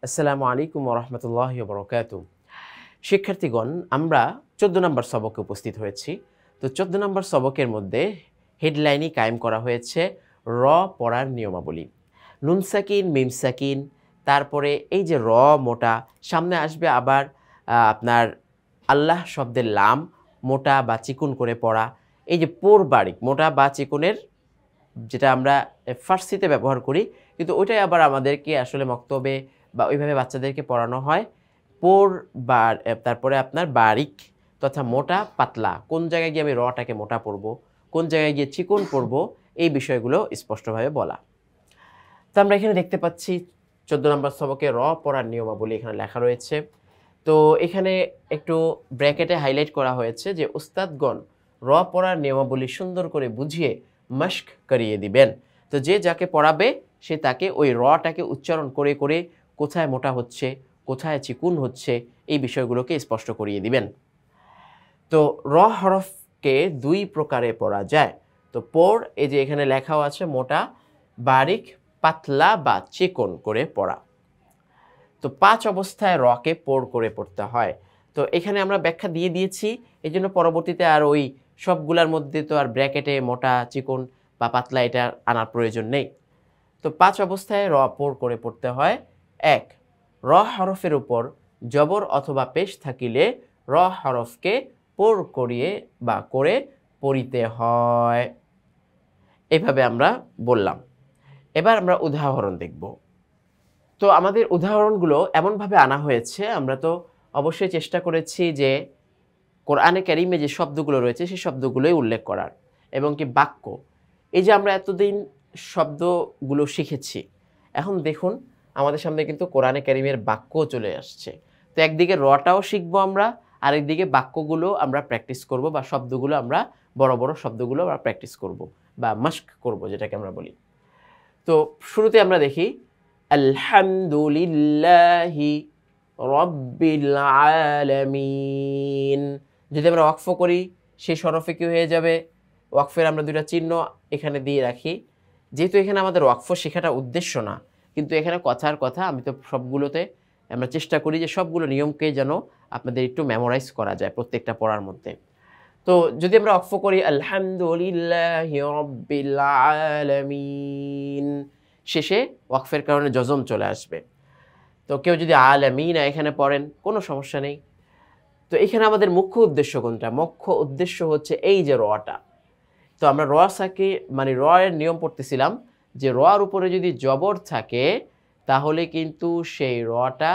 আসসালামু আলাইকুম ওয়া রাহমাতুল্লাহি ওয়া বারাকাতুহু। শিক্ষার্থীগণ, আমরা ১৪ নম্বর সবকে উপস্থিত হয়েছি। তো ১৪ নম্বর সবকের মধ্যে হেডলাইনই কায়েম করা হয়েছে র পড়ার নিয়মাবলী। নুন সাকিন, মিম সাকিন, তারপরে এই যে র মোটা, সামনে আসবে আবার আপনার আল্লাহ শব্দের লাম মোটা বা চিকুন করে পড়া। এই যে পোর বারিক, মোটা বা চিকুনের যেটা আমরা ফার্সিতে ব্যবহার করি, কিন্তু ওইটাই আবার আমাদেরকে আসলে মক্তবে বা ওইভাবে বাচ্চাদেরকে পড়ানো হয়। পোর বা তারপরে আপনার বারিক তথা মোটা পাতলা, কোন জায়গায় গিয়ে আমি রটাকে মোটা পড়ব, কোন জায়গায় গিয়ে চিকন পড়ব, এই বিষয়গুলো স্পষ্টভাবে বলা। তো আমরা এখানে দেখতে পাচ্ছি ১৪ নম্বর সবকে র পড়ার নিয়মাবলী এখানে লেখা রয়েছে। তো এখানে একটু ব্র্যাকেটে হাইলাইট করা হয়েছে যে উস্তাদগণ র পড়ার নিয়মাবলী সুন্দর করে বুঝিয়ে মশক করিয়ে দিবেন। তো যে যাকে পড়াবে সে তাকে ওই রটাকে উচ্চারণ করে করে কোথায় মোটা হচ্ছে, কোথায় চিকুন হচ্ছে, এই বিষয়গুলোকে স্পষ্ট করিয়ে দিবেন। তো র হরফকে দুই প্রকারে পড়া যায়। তো পড়, এই যে এখানে লেখাও আছে মোটা, বারিক, পাতলা বা চিকন করে পড়া। তো ৫ অবস্থায় রকে পোর করে পড়তে হয়। তো এখানে আমরা ব্যাখ্যা দিয়ে দিয়েছি, এই জন্য পরবর্তীতে আর ওই সবগুলার মধ্যে তো আর ব্র্যাকেটে মোটা, চিকন বা পাতলা এটা আনার প্রয়োজন নেই। তো ৫ অবস্থায় র পোর করে পড়তে হয়। ১, র হরফের উপর জবর অথবা পেশ থাকিলে র হরফকে পোর করিয়ে বা করে পড়িতে হয়। এভাবে আমরা বললাম। এবার আমরা উদাহরণ দেখব। তো আমাদের উদাহরণগুলো এমনভাবে আনা হয়েছে, আমরা তো অবশ্যই চেষ্টা করেছি যে কোরআনে কারিমে যে শব্দগুলো রয়েছে সেই শব্দগুলোই উল্লেখ করার, এবং কি বাক্য। এই যে আমরা এতদিন শব্দগুলো শিখেছি, এখন দেখুন আমাদের সামনে কিন্তু কোরআনে কারিমের বাক্যও চলে আসছে। তো একদিকে রটাও শিখবো আমরা, আরেকদিকে বাক্যগুলো আমরা প্র্যাকটিস করব, বা শব্দগুলো আমরা বড় বড় শব্দগুলো আমরা প্র্যাকটিস করব বা মাস্ক করব, যেটাকে আমরা বলি। তো শুরুতে আমরা দেখি আলহামদুলিল্লাহি রব্বিল আলামিন। যদি আমরা ওয়াকফ করি সেই হরফে কি হয়ে যাবে? ওয়াকফের আমরা দুইটা চিহ্ন এখানে দিয়ে রাখি। যেহেতু এখানে আমাদের ওয়াকফ শেখাটা উদ্দেশ্য না, কিন্তু এখানে কথার কথা, আমি তো সবগুলোতে আমরা চেষ্টা করি যে সবগুলো নিয়মকে যেন আপনাদের একটু মেমোরাইজ করা যায় প্রত্যেকটা পড়ার মধ্যে। তো যদি আমরা ওয়াকফ করি আলহামদুলিল্লাহি রব্বিল আলামিন, শেষে ওয়াকফের কারণে জজম চলে আসবে। তো কেউ যদি আলামিনা এখানে পড়েন কোনো সমস্যা নেই। তো এখানে আমাদের মুখ্য উদ্দেশ্য কোনটা? মুখ্য উদ্দেশ্য হচ্ছে এই যে রটা। তো আমরা র সাকে মানে র এর নিয়ম পড়তেছিলাম যে রর উপরে যদি জবর থাকে তাহলে কিন্তু সেই রটা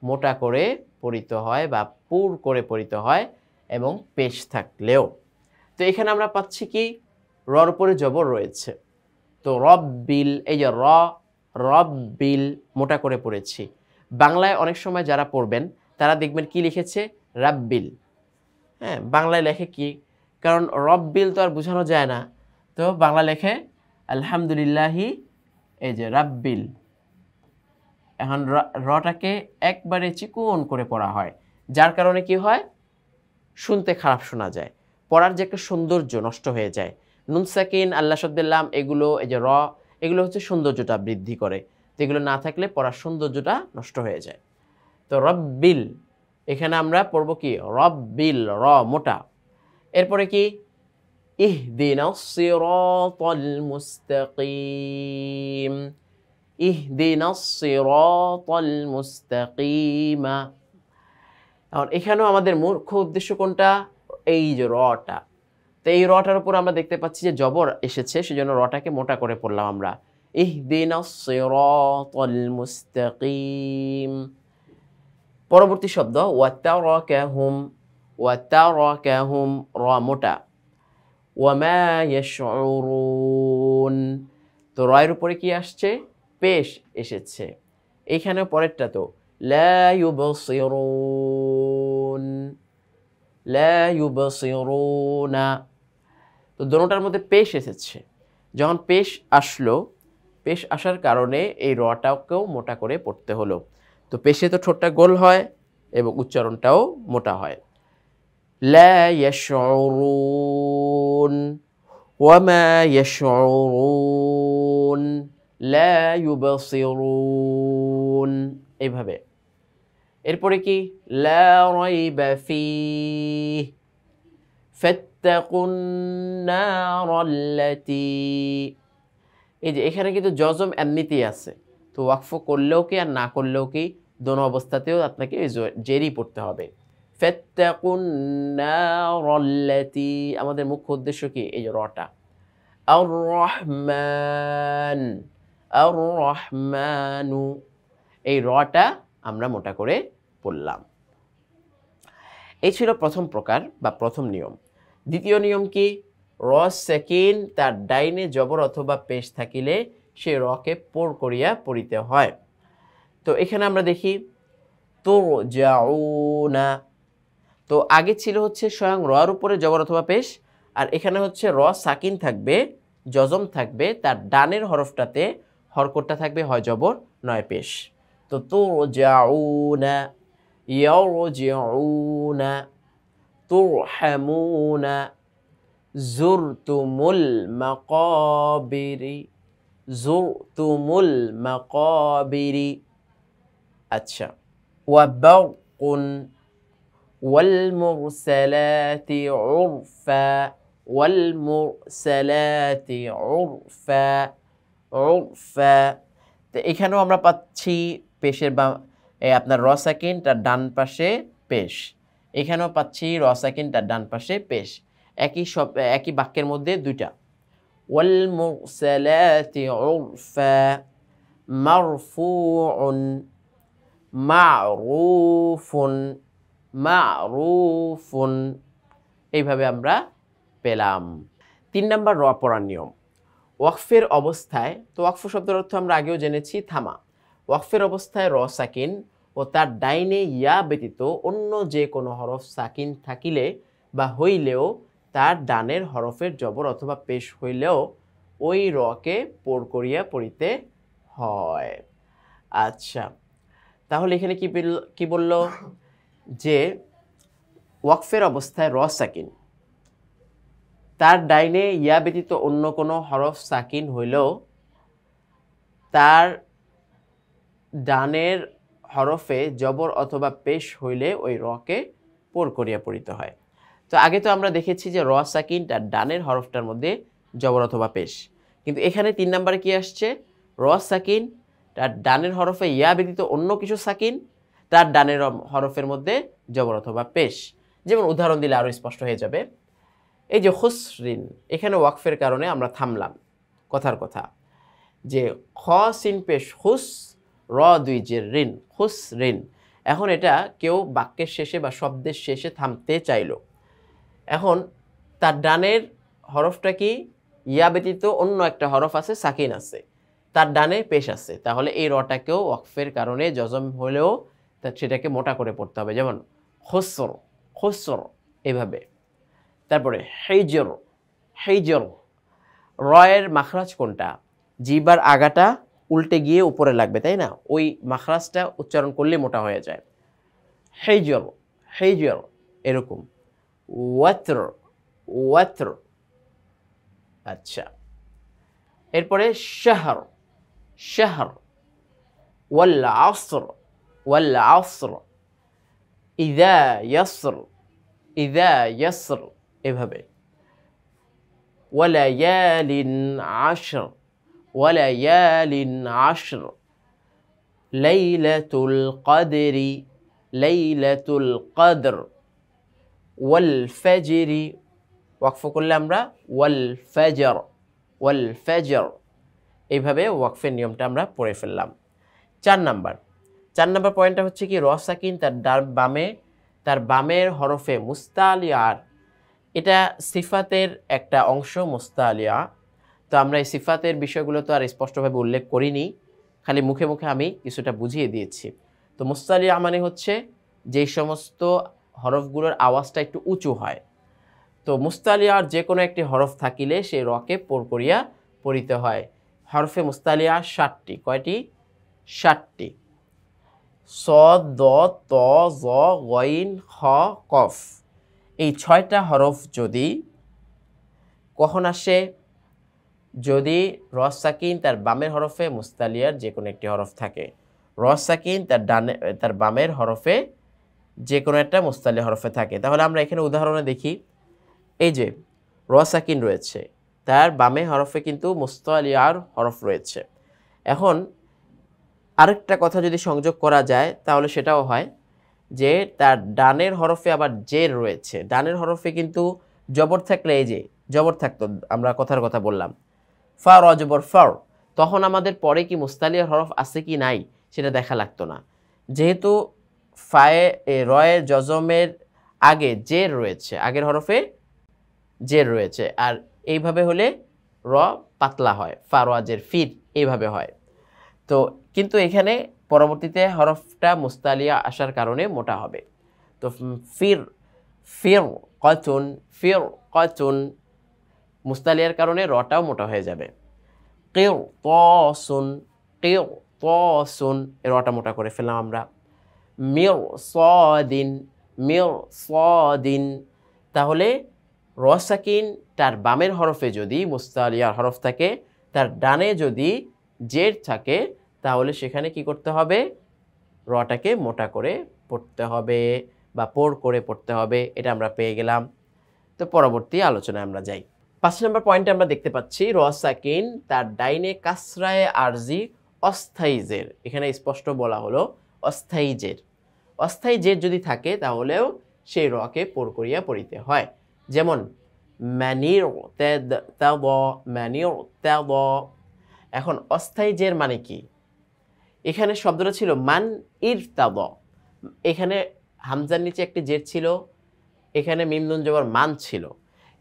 মোটা করে পড়িতে হয় বা পুর করে পড়িতে হয়, এবং পেশ থাকলেও। তো এখানে আমরা পাচ্ছি কি রর উপরে জবর রয়েছে। তো রব্বিল, এই যে রব্বিল মোটা করে পড়েছি। বাংলায় অনেক সময় যারা পড়বেন তারা দেখবেন কি লিখেছে? রাব্বিল। হ্যাঁ, বাংলায় লেখে কি? কারণ রব্বিল তো আর বোঝানো যায় না, তো বাংলা লেখে আলহামদুলিল্লাহি, এই যে রাব্বিল। এখন রটাকে একবারে চিকন করে পড়া হয়, যার কারণে কি হয়? শুনতে খারাপ শোনা যায়, পড়ার যে একটা সৌন্দর্য নষ্ট হয়ে যায়। নুন সাকিন, আল্লাহ শব্দের লাম, এগুলো এই যে র, এগুলো হচ্ছে সৌন্দর্যটা বৃদ্ধি করে। তো এগুলো না থাকলে পড়ার সৌন্দর্যটা নষ্ট হয়ে যায়। তো রব্বিল, এখানে আমরা পড়ব কি? রব্বিল, র মোটা। এরপরে কি? ইহদিনাস সিরাতাল মুস্তাকিম, ইহদিনাস সিরাতাল মুস্তাকিমা। এখন এখানেও আমাদের মুখ্য উদ্দেশ্য কোনটা? এই যে রটা। তো এই রটার উপর আমরা দেখতে পাচ্ছি যে জবর এসেছে, সেজন্য রটাকে মোটা করে পড়লাম আমরা, ইহদিনাস সিরাতাল মুস্তাকিম। পরবর্তী শব্দ ওয়াতারাকাহুম, ওয়াতারাকাহুম, র মোটা। ওয়ামা ইয়াশউরুন, তো রয়ের উপরে কি আসছে? পেশ এসেছে। এইখানে পরেরটা তো লা ইউবসিরুন, লা ইউবসিরুনা। তো দোনোটার মধ্যে পেশ এসেছে। যখন পেশ আসলো, পেশ আসার কারণে এই রটাকেও মোটা করে পড়তে হলো। তো পেশে তো ঠোঁটটা গোল হয় এবং উচ্চারণটাও মোটা হয়। লা ইয়াশউরুন, ওয়ামা ইয়াশউরুন, লা ইউবসিরুন। এইভাবে। এরপরে কি লা রাইবা ফীহ ফাত্তাকুন নারাল্লাতী, এই যে এখানে কিন্তু জজম এমনিতেই আছে, তো ওয়াকফ করলেও কি আর না করলেও কি দোনো অবস্থাতেও আপনাকে এই জেরি পড়তে হবে। ফাত্তাকুন নারাল্লাতী, আমাদের মুখ্য উদ্দেশ্য কি এই যে রটা। আর রহমান, আর রহমানু, এই রটা আমরা মোটা করে পড়লাম। এই ছিল প্রথম প্রকার বা প্রথম নিয়ম। দ্বিতীয় নিয়ম কি, র সেকিন তার ডাইনে জবর অথবা পেশ থাকিলে সে রকে পোর করিয়া পড়িতে হয়। তো এখানে আমরা দেখি তুরজাউনা, তো আগে ছিল হচ্ছে স্বয়ং রর উপরে জবর অথবা পেশ, আর এখানে হচ্ছে র সাকিন থাকবে, জজম থাকবে, তার ডানের হরফটাতে হরকতটা থাকবে হয় জবর নয় পেশ। তো তুরজাউনা, ইয়ারজিউনা, তুরহামুনা, যুরতুমুল মাকাবিরি, যুরতুমুল মাকাবিরি। আচ্ছা, ওয়াবারকুন, والمرسلات عرفا، والمرسلات عرفا، عرفا। তো এখানেও আমরা পাচ্ছি পেশের বা আপনার র সাকিন তার ডান পাশে পেশ, এখানেও পাচ্ছি র সাকিন তার ডান পাশে পেশ, একই বাক্যের মধ্যে দুইটা। والمرسلات عرفا مرفوع معروف মারুফুন, এইভাবে আমরা পেলাম। 3 নাম্বার র পড়ার নিয়ম। ওয়াকফের অবস্থায়, তো ওয়াকফ শব্দের অর্থ আমরা আগেও জেনেছি থামা। ওয়াকফের অবস্থায় র সাকিন ও তার ডাইনে ইয়া ব্যতীত অন্য যে কোনো হরফ সাকিন থাকিলে বা হইলেও তার ডানের হরফের জবর অথবা পেশ হইলেও ওই রকে পোর করিয়া পড়িতে হয়। আচ্ছা, তাহলে এখানে কি বলল যে ওয়াকফের অবস্থায় র সাকিন তার ডাইনে ইয়া ব্যতীত অন্য কোনো হরফ সাকিন হইলেও তার ডানের হরফে জবর অথবা পেশ হইলে ওই রকে পোর করিয়া পড়িতে হয়। তো আগে তো আমরা দেখেছি যে র সাকিন তার ডানের হরফটার মধ্যে জবর অথবা পেশ, কিন্তু এখানে 3 নম্বরে কি আসছে, র সাকিন তার ডানের হরফে ইয়া ব্যতীত অন্য কিছু সাকিন, তার ডানের হরফের মধ্যে জবর অথবা পেশ। যেমন উদাহরণ দিলে আরো স্পষ্ট হয়ে যাবে। এই যে খুসরিন, এখানে ওয়াকফের কারণে আমরা থামলাম, কথার কথা যে খ সিন পেশ খুস, র দুই জের ঋণ, খুসরিন। এখন এটা কেউ বাক্যের শেষে বা শব্দের শেষে থামতে চাইলো, এখন তার ডানের হরফটা কি ইয়া ব্যতীত অন্য একটা হরফ আছে, সাকিন আছে, তার ডানে পেশ আছে, তাহলে এই রটাকেও ওয়াকফের কারণে জজম হলেও সেটাকে মোটা করে পড়তে হবে। যেমন খুসর, খুসর, এভাবে। তারপরে হেইজর, হেইজর, রয়ের মাখরাজ কোনটা, জিবার আগাটা উল্টে গিয়ে উপরে লাগবে, তাই না, ওই মাখরাজটা উচ্চারণ করলে মোটা হয়ে যায়। হেইজর, হেইজর, এরকম। ওয়াত্র, ওয়াত্র। আচ্ছা, এরপরে শাহর, শাহর, ওয়াল আসর, ওয়াল আসর, ইযা ইয়াসর, ইযা ইয়াসর, এভাবে। ওয়ালায়ালিন আশর, ওয়ালায়ালিন আশর, লাইলাতুল কদরি, লাইলাতুল কদর, ওয়াল ফাজরি, ওয়াকফ করলে আমরা ওয়াল ফাজর, ওয়াল ফাজর, এইভাবে ওয়াকফের নিয়মটা আমরা পড়ে ফেললাম। 4 নাম্বার পয়েন্টটা হচ্ছে কি, র সাকিন তার বামের হরফে মুস্তালিয়ার, এটা সিফাতের একটা অংশ মুস্তালিয়া। তো আমরা এই সিফাতের বিষয়গুলো তো আর স্পষ্টভাবে উল্লেখ করিনি, খালি মুখে মুখে আমি কিছুটা বুঝিয়ে দিয়েছি। তো মুস্তালিয়া মানে হচ্ছে যেই সমস্ত হরফগুলোর আওয়াজটা একটু উঁচু হয়। তো মুস্তালিয়ার যে কোনো একটি হরফ থাকিলে সেই রকে পোর করিয়া পড়িতে হয়। হরফে মুস্তালিয়া 7টি, কয়টি? 7টি। সদ, দ, ত, জ, গইন, খ, কফ, এই 6টা হরফ যদি কখন আসে, যদি র সাকিন তার বামের হরফে মুস্তালিয়ার যে কোনো একটি হরফ থাকে। র সাকিন তার বামের হরফে যে কোনো একটা মুস্তালি হরফে থাকে। তাহলে আমরা এখানে উদাহরণে দেখি, এই যে র সাকিন রয়েছে, তার বামে হরফে কিন্তু মুস্তালিয়ার হরফ রয়েছে। এখন আরেকটা কথা যদি সংযোগ করা যায় তাহলে সেটাও হয় যে তার ডানের হরফে আবার জের রয়েছে। ডানের হরফে কিন্তু জবর থাকলে, এই যে জবর থাকতো, আমরা কথার কথা বললাম ফা র জবর ফার, তখন আমাদের পরে কি মুস্তালিয়ার হরফ আছে কি নাই সেটা দেখা লাগতো না। যেহেতু ফায়ে রয়ের জজমের আগে জের রয়েছে, আগের হরফে জের রয়েছে, আর এইভাবে হলে র পাতলা হয়, ফা র জের ফির এইভাবে হয়। তো কিন্তু এখানে পরবর্তীতে হরফটা মুস্তালিয়া আসার কারণে মোটা হবে। তো ফির ফির কতুন, ফির কতুন মুস্তালিয়ার কারণে রটাও মোটা হয়ে যাবে। কেউ তসুন, কেউ তসুন রটা মোটা করে ফেললাম আমরা। মির সদিন, মির সদিন, তাহলে র সাকিন তার বামের হরফে যদি মুস্তালিয়ার হরফ থাকে, তার ডানে যদি জের থাকে, তাহলে সেখানে কি করতে হবে, রটাকে মোটা করে পড়তে হবে বা পোর করে পড়তে হবে। এটা আমরা পেয়ে গেলাম। তো পরবর্তী আলোচনায় আমরা যাই। 5 নম্বর পয়েন্টে আমরা দেখতে পাচ্ছি র সাকিন তার ডাইনে কাসরায়ে আরজি অস্থায়ী জের। এখানে স্পষ্ট বলা হলো অস্থায়ী জের। অস্থায়ী জের যদি থাকে তাহলেও সেই রকে পোর করিয়া পড়িতে হয়। যেমন ম্যানির তেদ, ম্যানির তেদ। এখন অস্থায়ী জের মানে কি? এখানে শব্দটা ছিল মান ইরতাদ, এখানে হামজার নিচে একটি জের ছিল, এখানে মিম নুন জবর মান ছিল।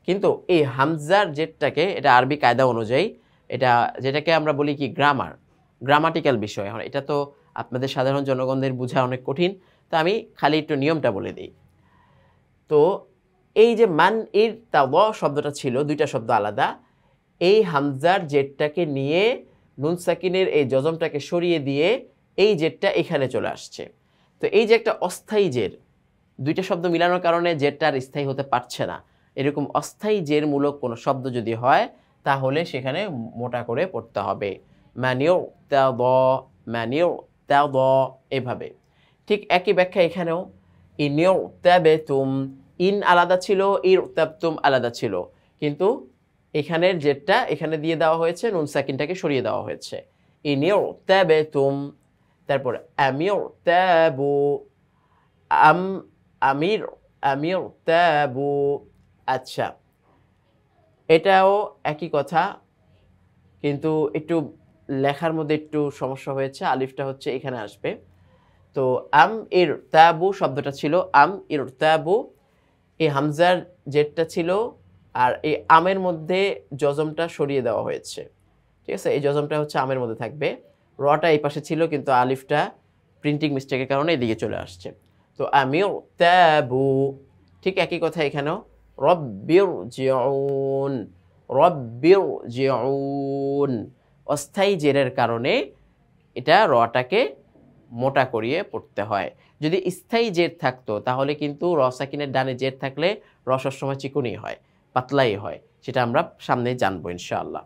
কিন্তু এই হামজার জেরটাকে, এটা আরবি কায়দা অনুযায়ী, এটা যেটাকে আমরা বলি কি গ্রামাটিক্যাল বিষয়, এখন এটা তো আপনাদের সাধারণ জনগণদের বোঝা অনেক কঠিন, তো আমি খালি একটু নিয়মটা বলে দিই। তো এই যে মান ইরতাদ শব্দটা ছিল, দুইটা শব্দ আলাদা, এই হামজার জেরটাকে নিয়ে নুন সাকিনের এই জজমটাকে সরিয়ে দিয়ে এই জেরটা এখানে চলে আসছে। তো এই যে একটা অস্থায়ী জের, দুইটা শব্দ মিলানোর কারণে জেরটা আর স্থায়ী হতে পারছে না, এরকম অস্থায়ী জের মূলক কোনো শব্দ যদি হয় তাহলে সেখানে মোটা করে পড়তে হবে, ম্যানিউ তেদ, ম্যানিউ তেদ, এভাবে। ঠিক একই ব্যাখ্যা এখানেও, ইনিউ তাবেতুম, ইন আলাদা ছিল, ইর তাবতুম আলাদা ছিল, কিন্তু এখানের জেরটা এখানে দিয়ে দেওয়া হয়েছে, নুন সাকিনটাকে সরিয়ে দেওয়া হয়েছে। ইনিউ তাবেতুম, তারপর আমিউ তাবু, আমির আমির তাবু। আচ্ছা, এটাও একই কথা, কিন্তু একটু লেখার মধ্যে একটু সমস্যা হয়েছে, আলিফটা হচ্ছে এখানে আসবে। তো আম ইর তাবু শব্দটা ছিল আম ইর তাবু, এই হামজার জেরটা ছিল, আর এই আমের মধ্যে জজমটা সরিয়ে দেওয়া হয়েছে। ঠিক আছে, এই জজমটা হচ্ছে আমের মধ্যে থাকবে, রটা এই পাশে ছিল কিন্তু আলিফটা প্রিন্টিং মিস্টেকের কারণে এদিকে চলে আসছে। তো আমির তাবু, ঠিক একই কথা এখানেও, রব্বির জিউন, রব্বির জিউন, অস্থায়ী জেরের কারণে এটা রটাকে মোটা করিয়ে পড়তে হয়। যদি স্থায়ী জের থাকতো তাহলে কিন্তু র সাকিনের ডানে জের থাকলে র সবসময় চিকুনি হয়, পাতলাই হয়, সেটা আমরা সামনে জানবো ইনশাআল্লাহ।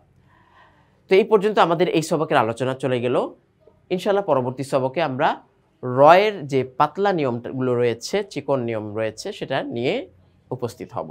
তো এই পর্যন্ত আমাদের এই সবকের আলোচনা চলে গেল। ইনশাআল্লাহ পরবর্তী সবকে আমরা রয়ের যে পাতলা নিয়মগুলো রয়েছে, চিকন নিয়ম রয়েছে, সেটা নিয়ে উপস্থিত হব।